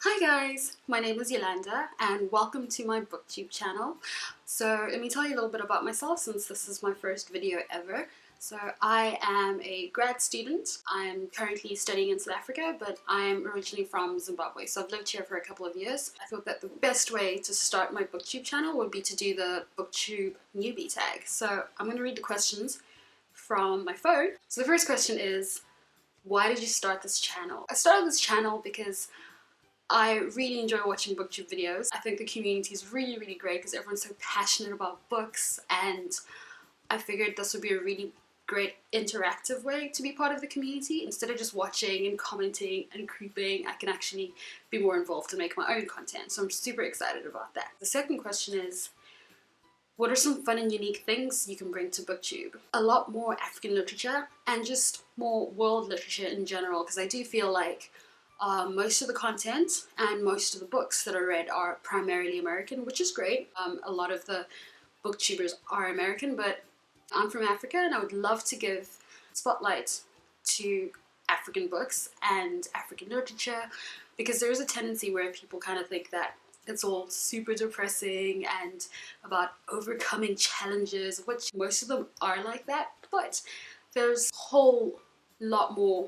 Hi guys, my name is Yolanda and welcome to my Booktube channel. So let me tell you a little bit about myself since this is my first video ever. So I am a grad student. I'm currently studying in South Africa, but I'm originally from Zimbabwe, so I've lived here for a couple of years. I thought that the best way to start my Booktube channel would be to do the Booktube Newbie Tag. So I'm going to read the questions from my phone. So the first question is, why did you start this channel? I started this channel because I really enjoy watching booktube videos. I think the community is really great because everyone's so passionate about books, and I figured this would be a really great interactive way to be part of the community. Instead of just watching and commenting and creeping, I can actually be more involved and make my own content. So I'm super excited about that. The second question is, what are some fun and unique things you can bring to booktube? A lot more African literature and just more world literature in general, because I do feel like most of the content and most of the books that I read are primarily American, which is great. A lot of the booktubers are American, but I'm from Africa and I would love to give spotlight to African books and African literature, because there is a tendency where people kind of think that it's all super depressing and about overcoming challenges, which most of them are like that, but there's a whole lot more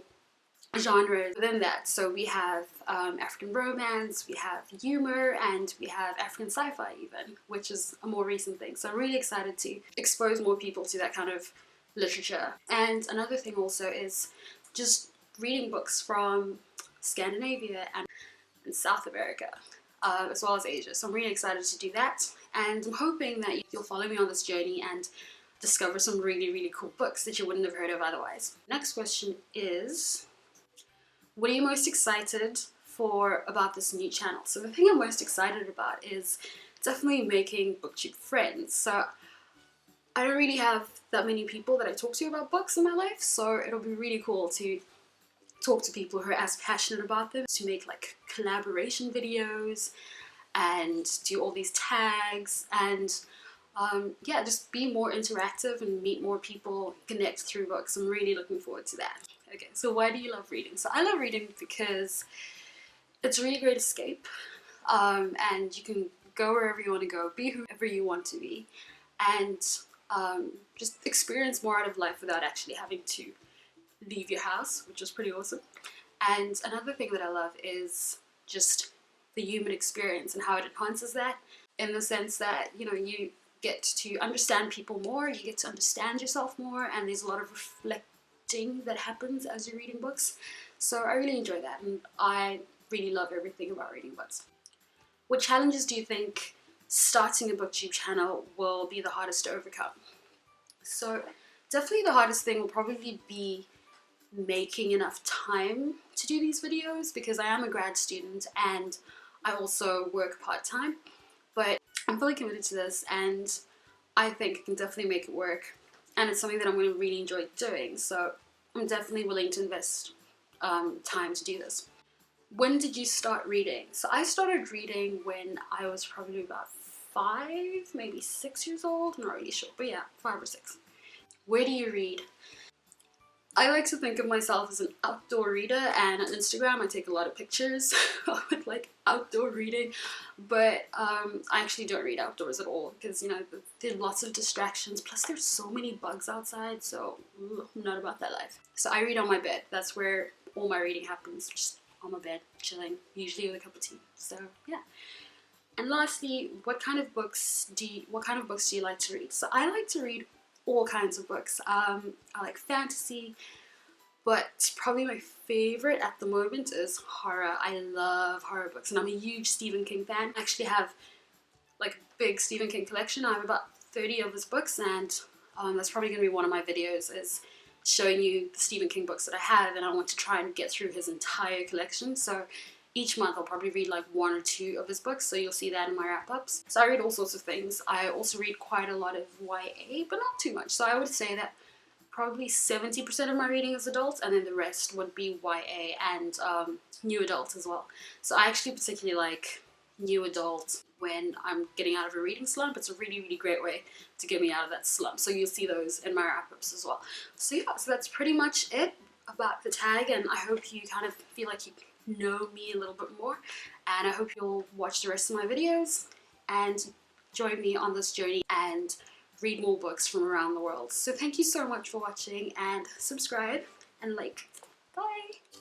genres within that. So we have African romance, we have humor, and we have African sci-fi even, which is a more recent thing. So I'm really excited to expose more people to that kind of literature. And another thing also is just reading books from Scandinavia and South America, as well as Asia. So I'm really excited to do that, and I'm hoping that you'll follow me on this journey and discover some really cool books that you wouldn't have heard of otherwise. Next question is, what are you most excited for about this new channel? So the thing I'm most excited about is definitely making booktube friends. So I don't really have that many people that I talk to about books in my life, so it'll be really cool to talk to people who are as passionate about them, to make like collaboration videos and do all these tags and yeah, just be more interactive and meet more people, connect through books. I'm really looking forward to that. Okay, so why do you love reading? So I love reading because it's a really great escape, and you can go wherever you want to go, be whoever you want to be, and just experience more out of life without actually having to leave your house, which is pretty awesome. And another thing that I love is just the human experience and how it enhances that, in the sense that, you know, you get to understand people more, you get to understand yourself more, and there's a lot of reflecting that happens as you're reading books. So I really enjoy that, and I really love everything about reading books. What challenges do you think starting a booktube channel will be the hardest to overcome? So definitely the hardest thing will probably be making enough time to do these videos, because I am a grad student and I also work part-time, but I'm fully committed to this and I think I can definitely make it work, and it's something that I'm going to really enjoy doing, so I'm definitely willing to invest time to do this. When did you start reading? So I started reading when I was probably about 5, maybe 6 years old, I'm not really sure, but yeah, 5 or 6. Where do you read? I like to think of myself as an outdoor reader, and on Instagram I take a lot of pictures with like outdoor reading, but I actually don't read outdoors at all, because, you know, there are lots of distractions, plus there's so many bugs outside, so I'm not about that life. So I read on my bed. That's where all my reading happens, just on my bed, chilling, usually with a cup of tea. So yeah. And lastly, what kind of books do you like to read? So I like to read all kinds of books. I like fantasy, but probably my favorite at the moment is horror. I love horror books, and I'm a huge Stephen King fan. I actually have like a big Stephen King collection. I have about 30 of his books, and that's probably going to be one of my videos, is showing you the Stephen King books that I have, and I want to try and get through his entire collection. So each month I'll probably read like 1 or 2 of his books, so you'll see that in my wrap-ups. So I read all sorts of things. I also read quite a lot of YA, but not too much. So I would say that probably 70% of my reading is adult, and then the rest would be YA and new adult as well. So I actually particularly like new adult when I'm getting out of a reading slump. It's a really great way to get me out of that slump. So you'll see those in my wrap-ups as well. So yeah, so that's pretty much it. about the tag, and I hope you kind of feel like you know me a little bit more, and I hope you'll watch the rest of my videos and join me on this journey and read more books from around the world. So thank you so much for watching, and subscribe and like. Bye!